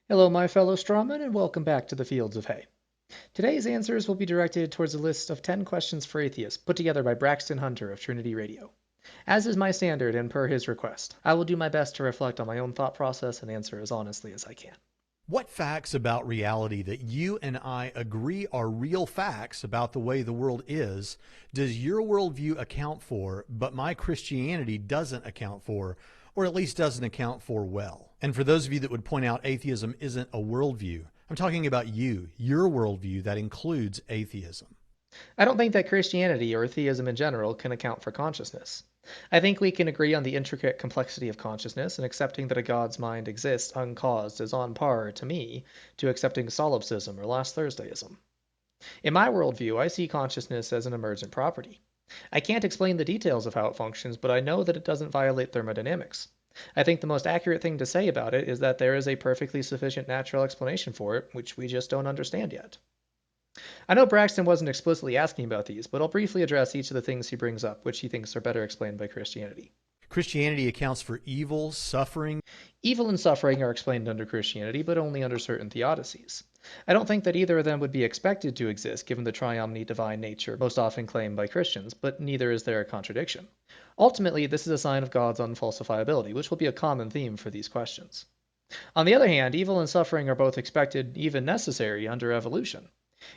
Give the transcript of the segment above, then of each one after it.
Hello, my fellow strawmen, and welcome back to the Fields of Hay. Today's answers will be directed towards a list of 10 questions for atheists put together by Braxton Hunter of Trinity Radio. As is my standard and per his request, I will do my best to reflect on my own thought process and answer as honestly as I can. What facts about reality that you and I agree are real facts about the way the world is does your worldview account for, but my Christianity doesn't account for, or at least doesn't account for well? And for those of you that would point out atheism isn't a worldview, I'm talking about your worldview that includes atheism. I don't think that Christianity or theism in general can account for consciousness. I think we can agree on the intricate complexity of consciousness, and accepting that a God's mind exists uncaused is on par, to me, to accepting solipsism or last Thursdayism. In my worldview, I see consciousness as an emergent property. I can't explain the details of how it functions, but I know that it doesn't violate thermodynamics. I think the most accurate thing to say about it is that there is a perfectly sufficient natural explanation for it, which we just don't understand yet. I know Braxton wasn't explicitly asking about these, but I'll briefly address each of the things he brings up, which he thinks are better explained by Christianity. Christianity accounts for evil, suffering. Evil and suffering are explained under Christianity, but only under certain theodicies. I don't think that either of them would be expected to exist given the triomni divine nature most often claimed by Christians, but neither is there a contradiction. Ultimately, this is a sign of God's unfalsifiability, which will be a common theme for these questions. On the other hand, evil and suffering are both expected, even necessary, under evolution.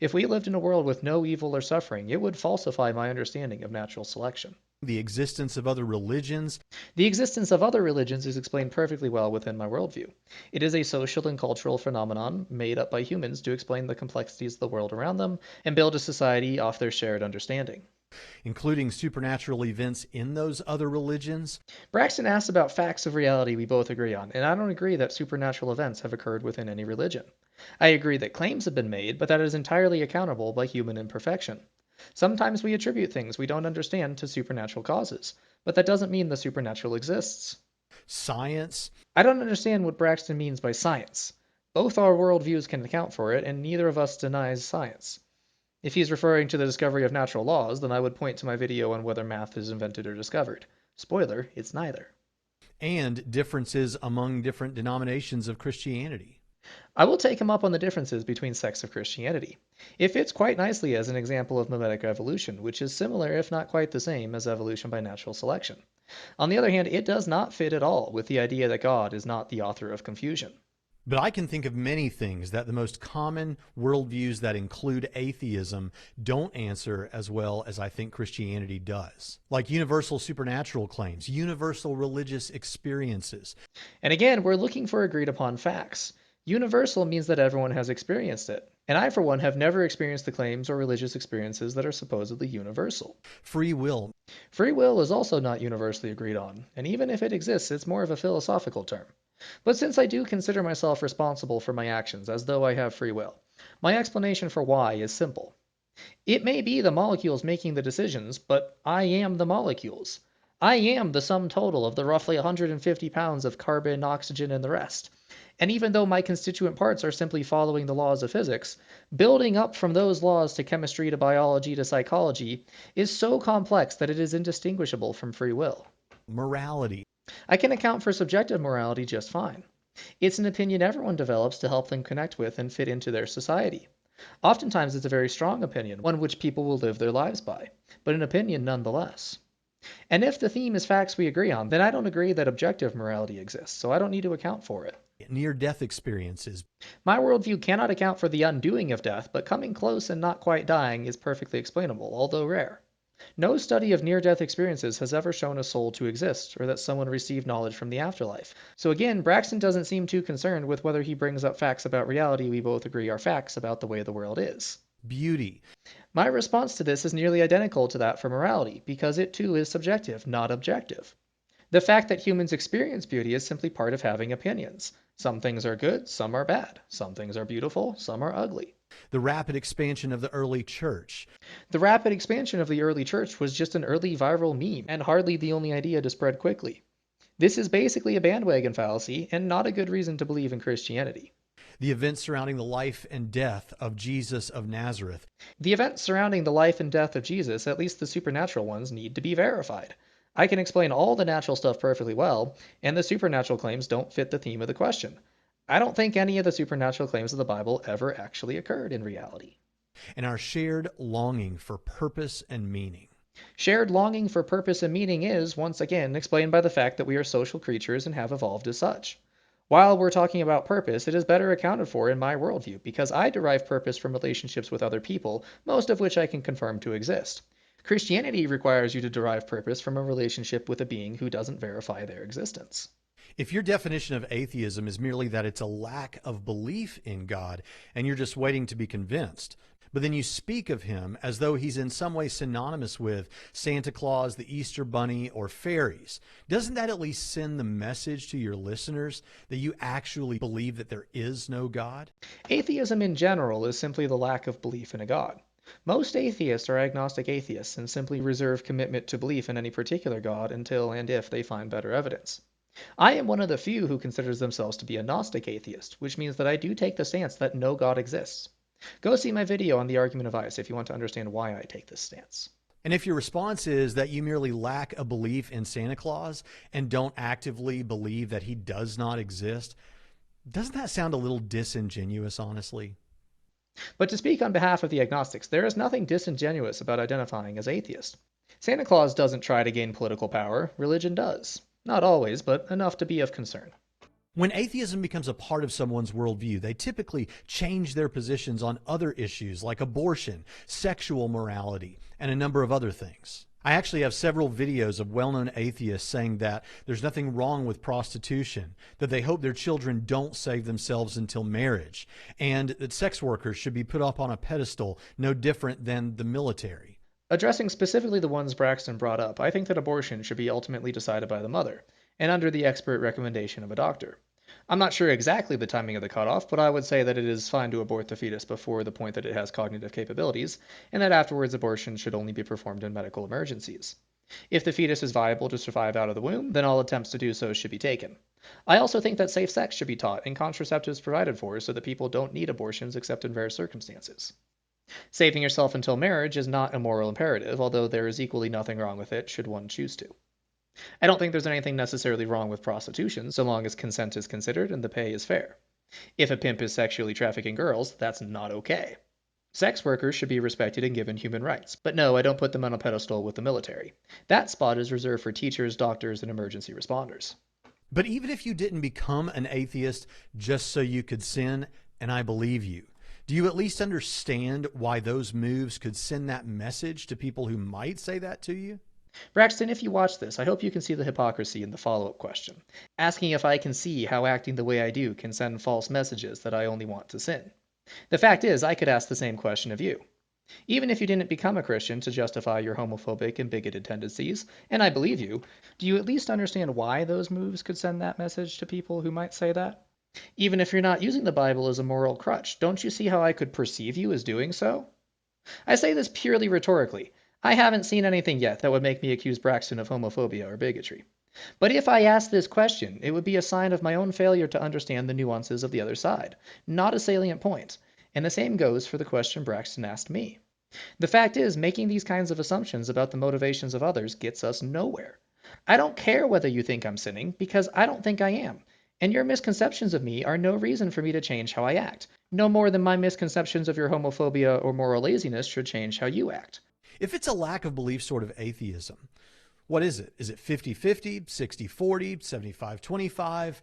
If we lived in a world with no evil or suffering, it would falsify my understanding of natural selection. The existence of other religions. The existence of other religions is explained perfectly well within my worldview. It is a social and cultural phenomenon made up by humans to explain the complexities of the world around them and build a society off their shared understanding. Including supernatural events in those other religions. Braxton asks about facts of reality we both agree on, and I don't agree that supernatural events have occurred within any religion. I agree that claims have been made, but that is entirely accountable by human imperfection. Sometimes we attribute things we don't understand to supernatural causes, but that doesn't mean the supernatural exists. Science. I don't understand what Braxton means by science. Both our worldviews can account for it, and neither of us denies science. If he's referring to the discovery of natural laws, then I would point to my video on whether math is invented or discovered. Spoiler, it's neither. And differences among different denominations of Christianity. I will take him up on the differences between sects of Christianity. It fits quite nicely as an example of mimetic evolution, which is similar, if not quite the same, as evolution by natural selection. On the other hand, it does not fit at all with the idea that God is not the author of confusion. But I can think of many things that the most common worldviews that include atheism don't answer as well as I think Christianity does. Like universal supernatural claims, universal religious experiences. And again, we're looking for agreed upon facts. Universal means that everyone has experienced it. And I, for one, have never experienced the claims or religious experiences that are supposedly universal. Free will. Free will is also not universally agreed on, and even if it exists, it's more of a philosophical term. But since I do consider myself responsible for my actions as though I have free will, my explanation for why is simple. It may be the molecules making the decisions, but I am the molecules. I am the sum total of the roughly 150 pounds of carbon, oxygen, and the rest. And even though my constituent parts are simply following the laws of physics, building up from those laws to chemistry to biology to psychology is so complex that it is indistinguishable from free will. Morality. I can account for subjective morality just fine. It's an opinion everyone develops to help them connect with and fit into their society. Oftentimes it's a very strong opinion, one which people will live their lives by, but an opinion nonetheless. And if the theme is facts we agree on, then I don't agree that objective morality exists, so I don't need to account for it. Near-death experiences. My worldview cannot account for the undoing of death, but coming close and not quite dying is perfectly explainable, although rare. No study of near-death experiences has ever shown a soul to exist, or that someone received knowledge from the afterlife. So again, Braxton doesn't seem too concerned with whether he brings up facts about reality we both agree are facts about the way the world is. Beauty. My response to this is nearly identical to that for morality, because it too is subjective, not objective. The fact that humans experience beauty is simply part of having opinions. Some things are good, some are bad. Some things are beautiful, some are ugly. The rapid expansion of the early church. The rapid expansion of the early church was just an early viral meme, and hardly the only idea to spread quickly. This is basically a bandwagon fallacy, and not a good reason to believe in Christianity. The events surrounding the life and death of Jesus of Nazareth. The events surrounding the life and death of Jesus, at least the supernatural ones, need to be verified. I can explain all the natural stuff perfectly well, and the supernatural claims don't fit the theme of the question. I don't think any of the supernatural claims of the Bible ever actually occurred in reality. And our shared longing for purpose and meaning. Shared longing for purpose and meaning is, once again, explained by the fact that we are social creatures and have evolved as such. While we're talking about purpose, it is better accounted for in my worldview because I derive purpose from relationships with other people, most of which I can confirm to exist. Christianity requires you to derive purpose from a relationship with a being who doesn't verify their existence. If your definition of atheism is merely that it's a lack of belief in God and you're just waiting to be convinced, but then you speak of him as though he's in some way synonymous with Santa Claus, the Easter Bunny, or fairies, doesn't that at least send the message to your listeners that you actually believe that there is no God? Atheism in general is simply the lack of belief in a God. Most atheists are agnostic atheists and simply reserve commitment to belief in any particular God until and if they find better evidence. I am one of the few who considers themselves to be a Gnostic atheist, which means that I do take the stance that no God exists. Go see my video on the argument of ice if you want to understand why I take this stance. And if your response is that you merely lack a belief in Santa Claus and don't actively believe that he does not exist, doesn't that sound a little disingenuous, honestly? But to speak on behalf of the agnostics, there is nothing disingenuous about identifying as atheist. Santa Claus doesn't try to gain political power, religion does. Not always, but enough to be of concern. When atheism becomes a part of someone's worldview, they typically change their positions on other issues like abortion, sexual morality, and a number of other things. I actually have several videos of well-known atheists saying that there's nothing wrong with prostitution, that they hope their children don't save themselves until marriage, and that sex workers should be put up on a pedestal no different than the military. Addressing specifically the ones Braxton brought up, I think that abortion should be ultimately decided by the mother, and under the expert recommendation of a doctor. I'm not sure exactly the timing of the cutoff, but I would say that it is fine to abort the fetus before the point that it has cognitive capabilities, and that afterwards abortion should only be performed in medical emergencies. If the fetus is viable to survive out of the womb, then all attempts to do so should be taken. I also think that safe sex should be taught and contraceptives provided for so that people don't need abortions except in rare circumstances. Saving yourself until marriage is not a moral imperative, although there is equally nothing wrong with it should one choose to. I don't think there's anything necessarily wrong with prostitution so long as consent is considered and the pay is fair. If a pimp is sexually trafficking girls, that's not okay. Sex workers should be respected and given human rights, but no, I don't put them on a pedestal with the military. That spot is reserved for teachers, doctors, and emergency responders. But even if you didn't become an atheist just so you could sin, and I believe you, do you at least understand why those moves could send that message to people who might say that to you? Braxton, if you watch this, I hope you can see the hypocrisy in the follow-up question, asking if I can see how acting the way I do can send false messages that I only want to sin. The fact is, I could ask the same question of you. Even if you didn't become a Christian to justify your homophobic and bigoted tendencies, and I believe you, do you at least understand why those moves could send that message to people who might say that? Even if you're not using the Bible as a moral crutch, don't you see how I could perceive you as doing so? I say this purely rhetorically. I haven't seen anything yet that would make me accuse Braxton of homophobia or bigotry. But if I asked this question, it would be a sign of my own failure to understand the nuances of the other side, not a salient point. And the same goes for the question Braxton asked me. The fact is, making these kinds of assumptions about the motivations of others gets us nowhere. I don't care whether you think I'm sinning, because I don't think I am. And your misconceptions of me are no reason for me to change how I act, no more than my misconceptions of your homophobia or moral laziness should change how you act. If it's a lack of belief sort of atheism, what is it? Is it 50-50, 60-40, 75-25?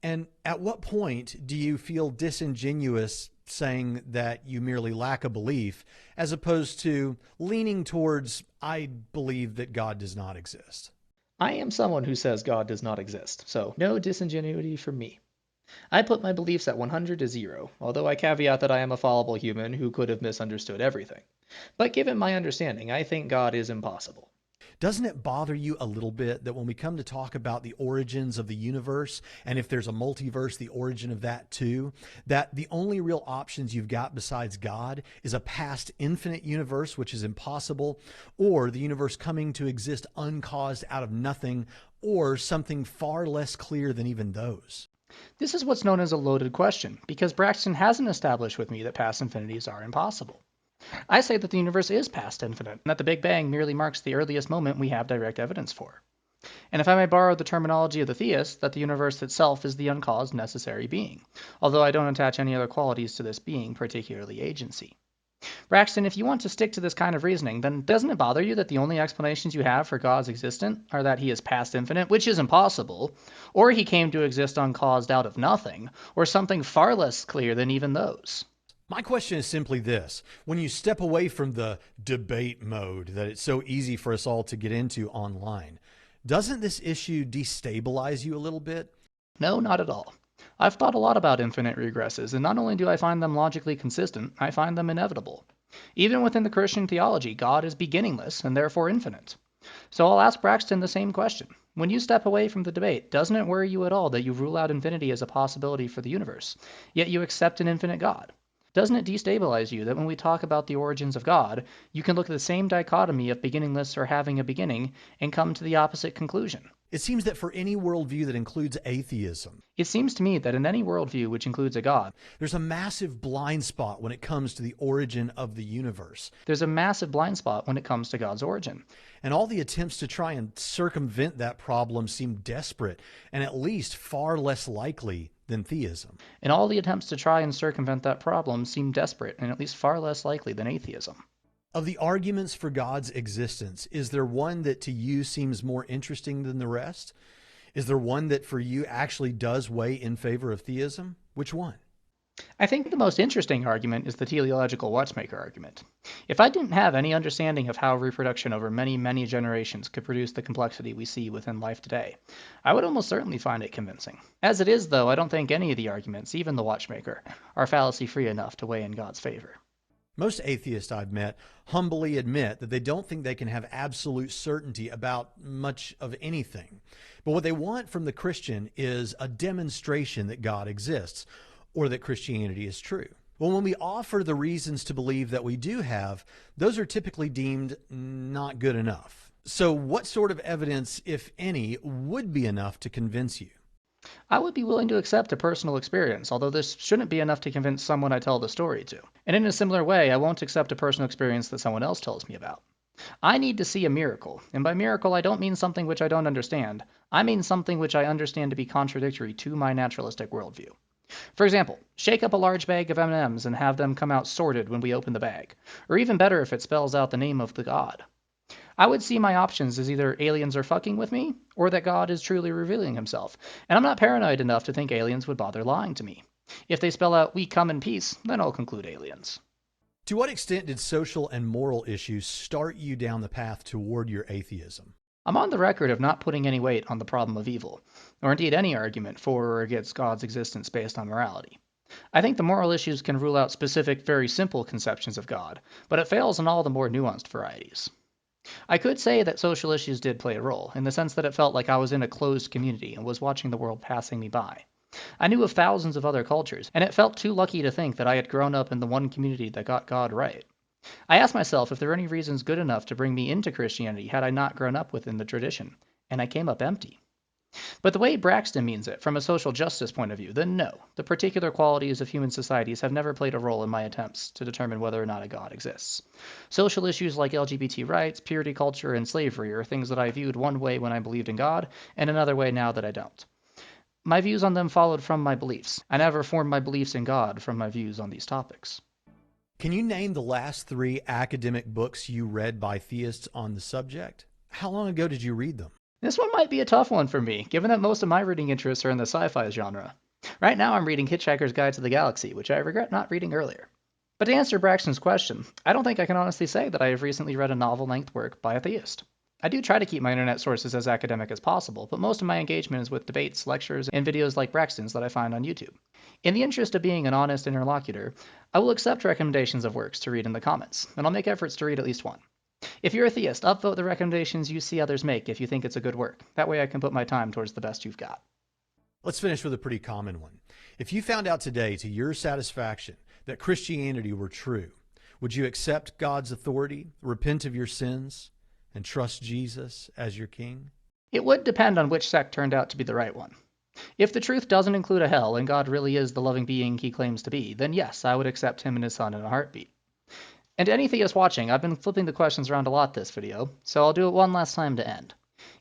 And at what point do you feel disingenuous saying that you merely lack a belief as opposed to leaning towards, I believe that God does not exist? I am someone who says God does not exist, so no disingenuity from me. I put my beliefs at 100 to 0, although I caveat that I am a fallible human who could have misunderstood everything. But given my understanding, I think God is impossible. Doesn't it bother you a little bit that when we come to talk about the origins of the universe, and if there's a multiverse, the origin of that too, that the only real options you've got besides God is a past infinite universe, which is impossible, or the universe coming to exist uncaused out of nothing, or something far less clear than even those? This is what's known as a loaded question, because Braxton hasn't established with me that past infinities are impossible. I say that the universe is past infinite, and that the Big Bang merely marks the earliest moment we have direct evidence for. And if I may borrow the terminology of the theist, that the universe itself is the uncaused necessary being, although I don't attach any other qualities to this being, particularly agency. Braxton, if you want to stick to this kind of reasoning, then doesn't it bother you that the only explanations you have for God's existence are that he is past infinite, which is impossible, or he came to exist uncaused out of nothing, or something far less clear than even those? My question is simply this. When you step away from the debate mode that it's so easy for us all to get into online, doesn't this issue destabilize you a little bit? No, not at all. I've thought a lot about infinite regresses, and not only do I find them logically consistent, I find them inevitable. Even within the Christian theology, God is beginningless and therefore infinite. So I'll ask Braxton the same question. When you step away from the debate, doesn't it worry you at all that you rule out infinity as a possibility for the universe, yet you accept an infinite God? Doesn't it destabilize you that when we talk about the origins of God, you can look at the same dichotomy of beginningless or having a beginning and come to the opposite conclusion? It seems that for any worldview that includes atheism, It seems to me that in any worldview which includes a God, there's a massive blind spot when it comes to the origin of the universe. there's a massive blind spot when it comes to God's origin. And all the attempts to try and circumvent that problem seem desperate and at least far less likely than theism. And all the attempts to try and circumvent that problem seem desperate and at least far less likely than atheism. Of the arguments for God's existence, is there one that to you seems more interesting than the rest? Is there one that for you actually does weigh in favor of theism? Which one? I think the most interesting argument is the teleological watchmaker argument. If I didn't have any understanding of how reproduction over many, many generations could produce the complexity we see within life today, I would almost certainly find it convincing. As it is, though, I don't think any of the arguments, even the watchmaker, are fallacy-free enough to weigh in God's favor. Most atheists I've met humbly admit that they don't think they can have absolute certainty about much of anything. But what they want from the Christian is a demonstration that God exists or that Christianity is true. Well, when we offer the reasons to believe that we do have, those are typically deemed not good enough. So what sort of evidence, if any, would be enough to convince you? I would be willing to accept a personal experience, although this shouldn't be enough to convince someone I tell the story to. And in a similar way, I won't accept a personal experience that someone else tells me about. I need to see a miracle, and by miracle I don't mean something which I don't understand. I mean something which I understand to be contradictory to my naturalistic worldview. For example, shake up a large bag of M&Ms and have them come out sorted when we open the bag. Or even better if it spells out the name of the god. I would see my options as either aliens are fucking with me, or that God is truly revealing himself. And I'm not paranoid enough to think aliens would bother lying to me. If they spell out, "we come in peace," then I'll conclude aliens. To what extent did social and moral issues start you down the path toward your atheism? I'm on the record of not putting any weight on the problem of evil, or indeed any argument for or against God's existence based on morality. I think the moral issues can rule out specific, very simple conceptions of God, but it fails in all the more nuanced varieties. I could say that social issues did play a role, in the sense that it felt like I was in a closed community and was watching the world passing me by. I knew of thousands of other cultures, and it felt too lucky to think that I had grown up in the one community that got God right. I asked myself if there were any reasons good enough to bring me into Christianity had I not grown up within the tradition, and I came up empty. But the way Braxton means it, from a social justice point of view, then no, the particular qualities of human societies have never played a role in my attempts to determine whether or not a God exists. Social issues like LGBT rights, purity culture, and slavery are things that I viewed one way when I believed in God, and another way now that I don't. My views on them followed from my beliefs. I never formed my beliefs in God from my views on these topics. Can you name the last 3 academic books you read by theists on the subject? How long ago did you read them? This one might be a tough one for me, given that most of my reading interests are in the sci-fi genre. Right now I'm reading Hitchhiker's Guide to the Galaxy, which I regret not reading earlier. But to answer Braxton's question, I don't think I can honestly say that I have recently read a novel-length work by a theist. I do try to keep my internet sources as academic as possible, but most of my engagement is with debates, lectures, and videos like Braxton's that I find on YouTube. In the interest of being an honest interlocutor, I will accept recommendations of works to read in the comments, and I'll make efforts to read at least one. If you're a theist, upvote the recommendations you see others make if you think it's a good work. That way I can put my time towards the best you've got. Let's finish with a pretty common one. If you found out today to your satisfaction that Christianity were true, would you accept God's authority, repent of your sins, and trust Jesus as your king? It would depend on which sect turned out to be the right one. If the truth doesn't include a hell and God really is the loving being he claims to be, then yes, I would accept him and his son in a heartbeat. And to any theist watching, I've been flipping the questions around a lot this video, so I'll do it one last time to end.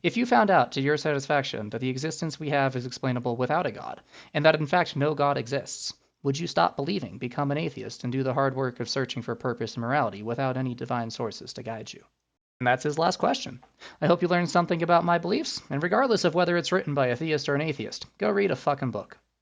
If you found out to your satisfaction that the existence we have is explainable without a God, and that in fact no God exists, would you stop believing, become an atheist, and do the hard work of searching for purpose and morality without any divine sources to guide you? And that's his last question. I hope you learned something about my beliefs, and regardless of whether it's written by a theist or an atheist, go read a fucking book.